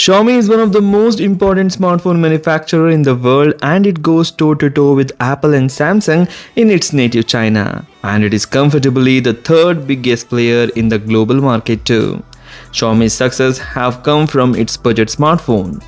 Xiaomi is one of the most important smartphone manufacturer in the world, and it goes toe to toe with Apple and Samsung in its native China, and it is comfortably the third biggest player in the global market too. Xiaomi's success have come from its budget smartphone.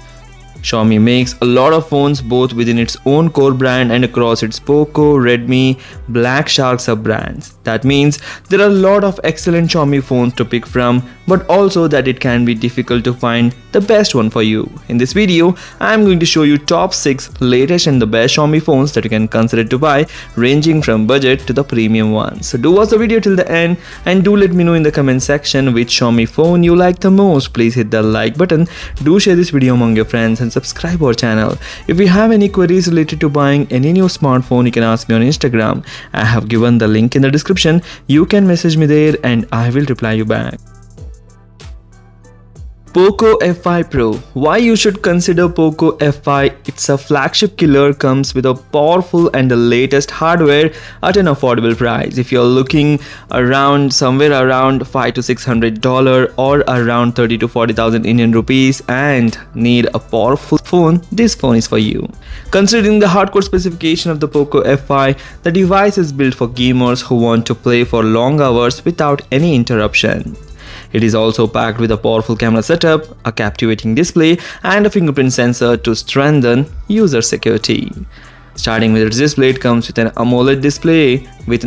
Xiaomi makes a lot of phones both within its own core brand and across its Poco, Redmi, Black Shark sub-brands. That means there are a lot of excellent Xiaomi phones to pick from, but also that it can be difficult to find the best one for you. In this video, I am going to show you top 6 latest and the best Xiaomi phones that you can consider to buy, ranging from budget to the premium ones. So do watch the video till the end and do let me know in the comment section which Xiaomi phone you like the most. Please hit the like button, do share this video among your friends and subscribe our channel. If you have any queries related to buying any new smartphone, you can ask me on Instagram. I have given the link in the description. You can message me there and I will reply you back. Poco F5 Pro. Why you should consider Poco F5? It's a flagship killer, comes with a powerful and the latest hardware at an affordable price. If you're looking around somewhere around $500 to $600 or around 30 to 40,000 Indian rupees and need a powerful phone, this phone is for you. Considering the hardcore specification of the Poco F5, the device is built for gamers who want to play for long hours without any interruption. It is also packed with a powerful camera setup, a captivating display, and a fingerprint sensor to strengthen user security. Starting with its display, it comes with an AMOLED display with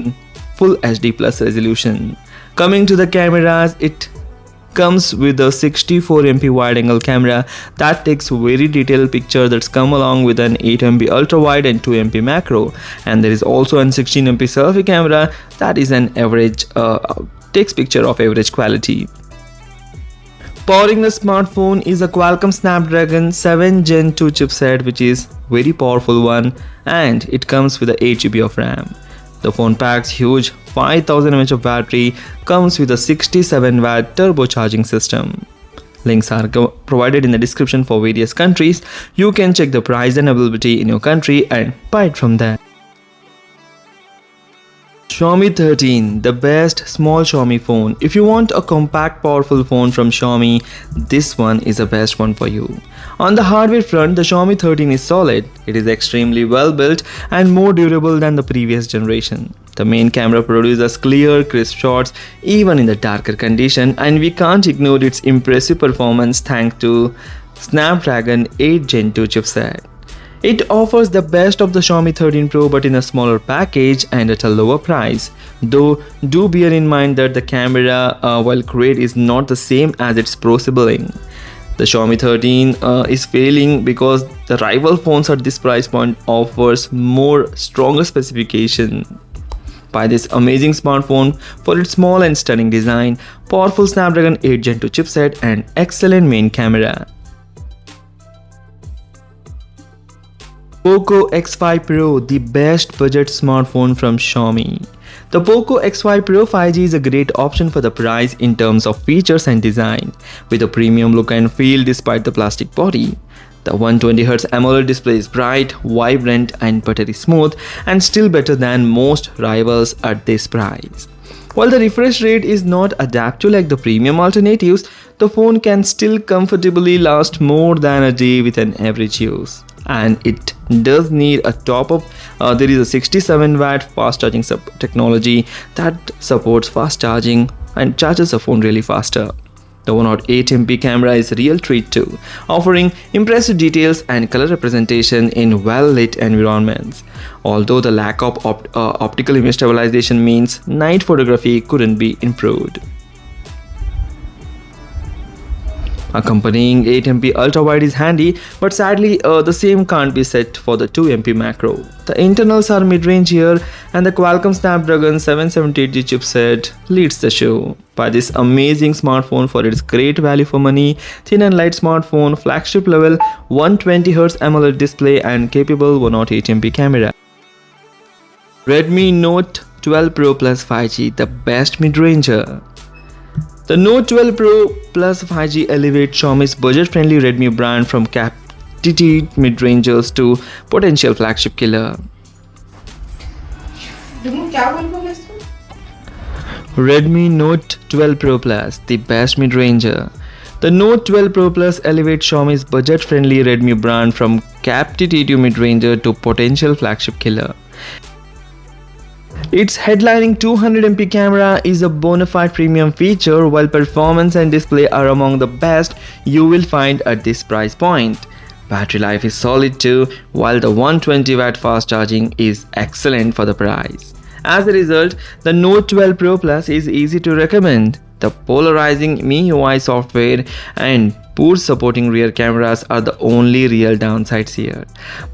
full HD plus resolution. Coming to the cameras, it comes with a 64MP wide-angle camera that takes very detailed picture that's come along with an 8MP ultra-wide and 2MP macro, and there is also an 16MP selfie camera that is an average takes picture of average quality. Powering the smartphone is a Qualcomm Snapdragon 7 Gen 2 chipset, which is very powerful one, and it comes with a 8GB of RAM. The phone packs huge 5000 mAh of battery, comes with a 67W turbocharging system. Links are provided in the description for various countries. You can check the price and availability in your country and buy it from there. Xiaomi 13, the best small Xiaomi phone. If you want a compact powerful phone from Xiaomi, this one is the best one for you. On the hardware front, the Xiaomi 13 is solid. It is extremely well built and more durable than the previous generation. The main camera produces clear, crisp shots even in the darker condition, and we can't ignore its impressive performance thanks to Snapdragon 8 Gen 2 chipset. It offers the best of the Xiaomi 13 Pro but in a smaller package and at a lower price. Though do bear in mind that the camera, while great, is not the same as its Pro sibling. The Xiaomi 13 is failing because the rival phones at this price point offers more stronger specification. Buy this amazing smartphone for its small and stunning design, powerful Snapdragon 8 Gen 2 chipset and excellent main camera. Poco X5 Pro, the best budget smartphone from Xiaomi. The Poco X5 Pro 5G is a great option for the price in terms of features and design, with a premium look and feel despite the plastic body. The 120Hz AMOLED display is bright, vibrant and buttery smooth, and still better than most rivals at this price. While the refresh rate is not adaptive like the premium alternatives, the phone can still comfortably last more than a day with an average use. And it does need a top-up. There is a 67W fast charging technology that supports fast charging and charges the phone really faster. The 108MP camera is a real treat too, offering impressive details and color representation in well-lit environments. Although the lack of optical image stabilization means night photography couldn't be improved. Accompanying 8MP ultra-wide is handy, but sadly the same can't be said for the 2MP macro. The internals are mid-range here, and the Qualcomm Snapdragon 778G chipset leads the show. Buy this amazing smartphone for its great value for money, thin and light smartphone, flagship level, 120Hz AMOLED display and capable 108MP camera. Redmi Note 12 Pro Plus 5G, the best mid-ranger. The Note 12 Pro Plus 5G elevates Xiaomi's budget-friendly Redmi brand from captivating mid-rangers to potential flagship killer. Redmi Note 12 Pro Plus, the best mid-ranger. The Note 12 Pro Plus elevates Xiaomi's budget-friendly Redmi brand from captivating mid-ranger to potential flagship killer. Its headlining 200MP camera is a bona fide premium feature, while performance and display are among the best you will find at this price point. Battery life is solid too, while the 120W fast charging is excellent for the price. As a result, the Note 12 Pro Plus is easy to recommend. The polarizing MIUI software and poor supporting rear cameras are the only real downsides here.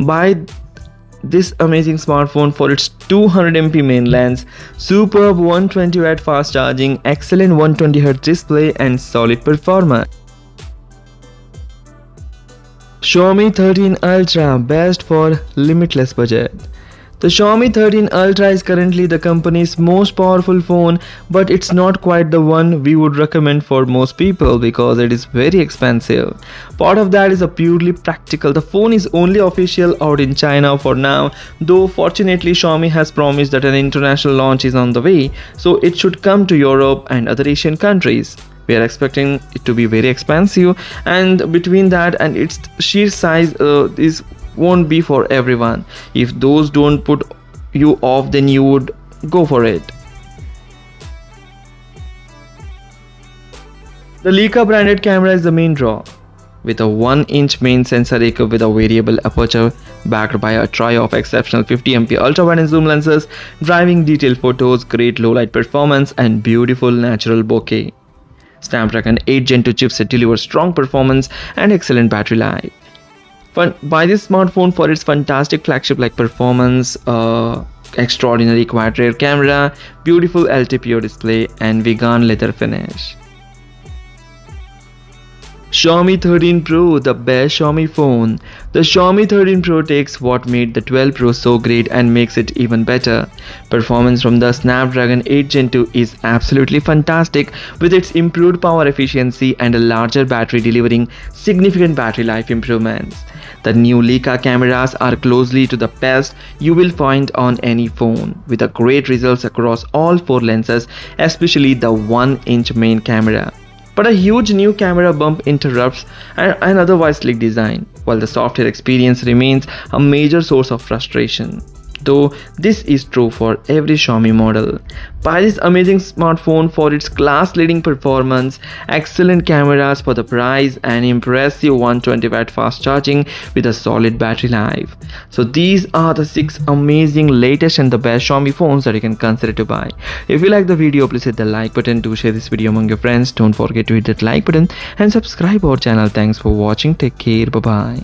Buy this amazing smartphone for its 200MP main lens, superb 120W fast charging, excellent 120Hz display and solid performance. Xiaomi 13 Ultra, best for limitless budget. The Xiaomi 13 Ultra is currently the company's most powerful phone, but it's not quite the one we would recommend for most people because it is very expensive. Part of that is a purely practical. The phone is only official out in China for now, though fortunately Xiaomi has promised that an international launch is on the way, so it should come to Europe and other Asian countries. We are expecting it to be very expensive, and between that and its sheer size, this won't be for everyone. If those don't put you off, then you would go for it. The Leica branded camera is the main draw. With a 1-inch main sensor array with a variable aperture backed by a trio of exceptional 50MP ultra-wide and zoom lenses, driving detailed photos, great low-light performance and beautiful natural bokeh. Snapdragon 8 Gen 2 chipset delivers strong performance and excellent battery life. Buy this smartphone for its fantastic flagship-like performance, extraordinary quad-rear camera, beautiful LTPO display, and vegan leather finish. Xiaomi 13 Pro, the best Xiaomi phone. The Xiaomi 13 Pro takes what made the 12 Pro so great and makes it even better. Performance from the Snapdragon 8 Gen 2 is absolutely fantastic, with its improved power efficiency and a larger battery delivering significant battery life improvements. The new Leica cameras are closely to the best you will find on any phone, with a great results across all 4 lenses, especially the 1-inch main camera. But a huge new camera bump interrupts an otherwise sleek design, while the software experience remains a major source of frustration. Though this is true for every Xiaomi model. Buy this amazing smartphone for its class-leading performance, excellent cameras for the price, and impressive 120W fast charging with a solid battery life. So these are the 6 amazing latest and the best Xiaomi phones that you can consider to buy. If you like the video, please hit the like button. Do share this video among your friends. Don't forget to hit that like button and subscribe our channel. Thanks for watching. Take care. Bye bye.